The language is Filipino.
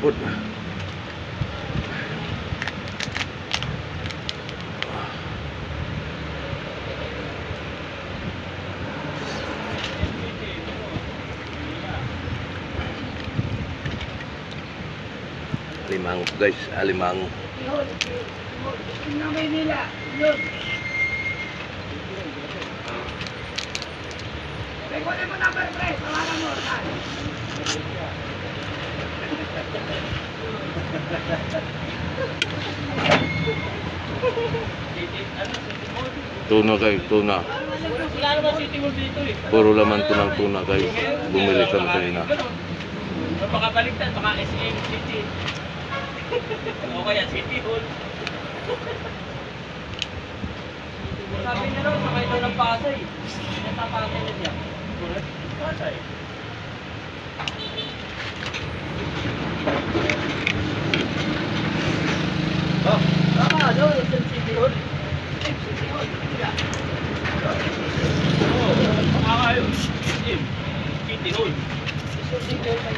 Put. Alimango guys, alimango. Namay nila, yun. Kunin mo number, pre. Tawagan mo. Tuna kayo, tuna. Wala naman City Hall dito eh. Puro laman to ng tuna kayo. Bumili kami kanina. Makabaliktad, baka SM City. O kaya City Hall. Sabi niya raw, sakay daw ng Pasay. Nasa Pasay na siya. Pasay. Oh, tama, no? SM City Hall. City Hall. Oo, makakayo. City Hall. City Hall.